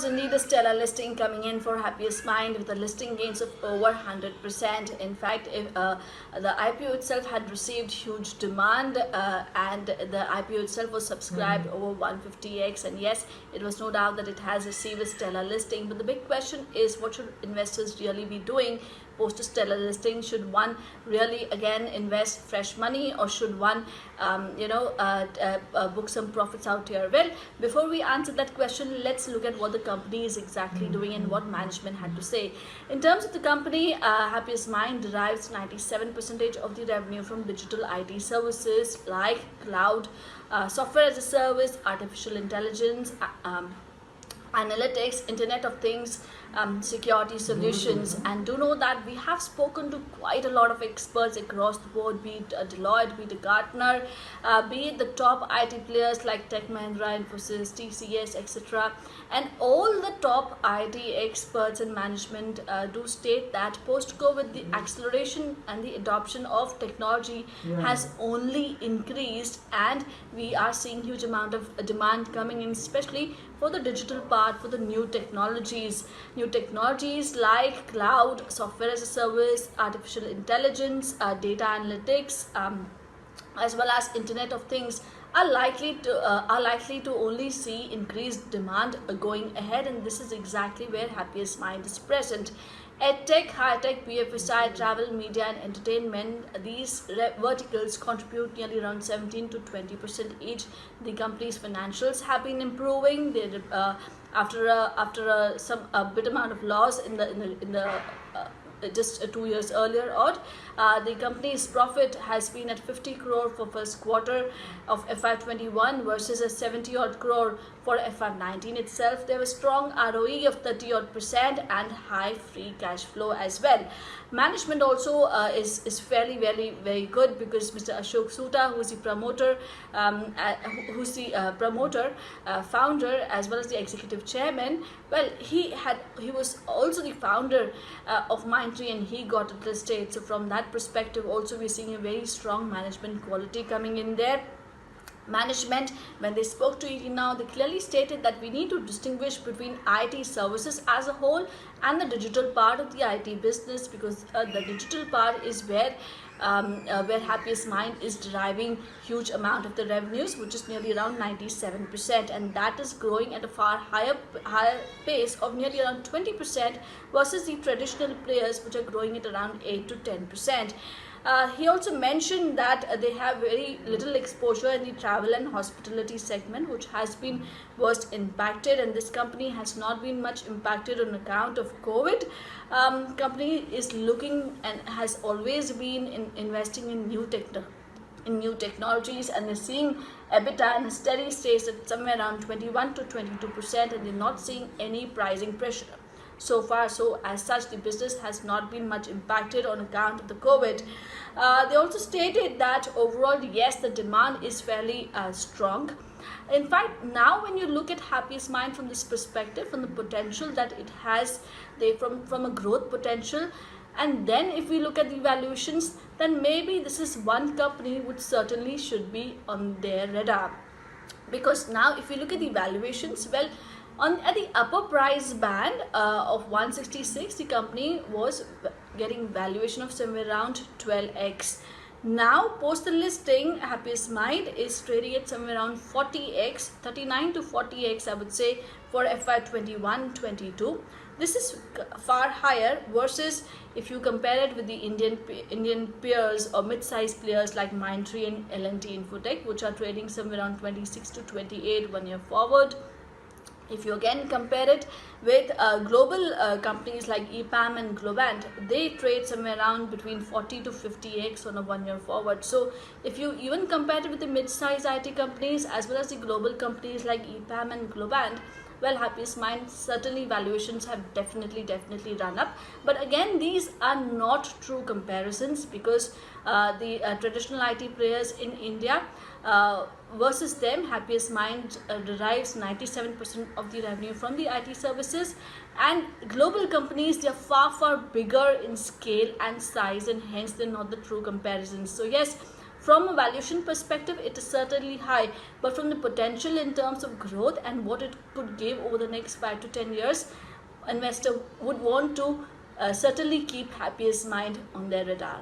Indeed a stellar listing coming in for Happiest Mind with the listing gains of over 100%. In fact, if the IPO itself had received huge demand and the IPO itself was subscribed over 150x, and yes, it was no doubt that it has received a stellar listing. But the big question is, what should investors really be doing post a stellar listing? Should one really again invest fresh money, or should one book some profits out here? Well, before we answer that question, let's look at what the company is exactly doing and what management had to say. In terms of the company, Happiest Mind derives 97% of the revenue from digital IT services like cloud, software as a service, artificial intelligence, analytics, Internet of Things, security solutions. And do know that we have spoken to quite a lot of experts across the board, be it Deloitte, be it Gartner, be it the top IT players like Tech Mahindra, Infosys, TCS, etc. And all the top IT experts and management do state that post-COVID, the acceleration and the adoption of technology has only increased, and we are seeing huge amount of demand coming in, especially for the digital part, for the new technologies like cloud, software as a service, artificial intelligence, data analytics, as well as Internet of Things are likely to only see increased demand going ahead. And this is exactly where Happiest Mind is present. EdTech, high-tech, BFSI, travel, media and entertainment, these verticals contribute nearly around 17 to 20% each. The company's financials have been improving. They after a bit amount of loss in the just 2 years earlier, the company's profit has been at 50 crore for first quarter of FY21 versus a 70 odd crore for FY19 itself. There was strong ROE of 30 odd percent and high free cash flow as well. Management also is fairly very good, because Mr. Ashok Soota, who's the promoter, founder, as well as the executive chairman, well, he was also the founder of Mindtree, and he got it listed. So from that perspective also, we're seeing a very strong management quality coming in there. Management, when they spoke to ET Now, they clearly stated that we need to distinguish between IT services as a whole and the digital part of the IT business, because the digital part is where Happiest Mind is deriving huge amount of the revenues, which is nearly around 97%, and that is growing at a far higher pace of nearly around 20% versus the traditional players, which are growing at around 8 to 10%. He also mentioned that they have very little exposure in the travel and hospitality segment, which has been worst impacted, and this company has not been much impacted on account of COVID. Company is looking and has always been investing in new technologies, and they're seeing EBITDA in a steady state at somewhere around 21 to 22%, and they're not seeing any pricing pressure so far. So as such, the business has not been much impacted on account of the COVID. They also stated that overall, yes, the demand is fairly strong. In fact, now when you look at Happiest Mind from this perspective, from the potential that it has, from a growth potential, and then if we look at the valuations, then maybe this is one company which certainly should be on their radar. Because now if we look at the valuations, well, at the upper price band of 166, the company was getting valuation of somewhere around 12x. Now post the listing, Happiest Mind is trading at somewhere around 40x, 39 to 40x, I would say, for FY21-22. This is far higher versus if you compare it with the Indian peers or mid-sized players like Mindtree and L&T Infotech, which are trading somewhere around 26 to 28 1 year forward. If you again compare it with global companies like EPAM and Globant, they trade somewhere around between 40 to 50x on a 1 year forward. So if you even compare it with the mid-sized IT companies as well as the global companies like EPAM and Globant, well, Happiest Mind, certainly valuations have definitely run up. But again, these are not true comparisons, because the traditional IT players in India versus them, Happiest Mind derives 97% of the revenue from the IT services, and global companies, they are far bigger in scale and size, and hence they're not the true comparisons. So yes, from a valuation perspective, it is certainly high, but from the potential in terms of growth and what it could give over the next 5 to 10 years, investor would want to certainly keep Happiest Mind on their radar.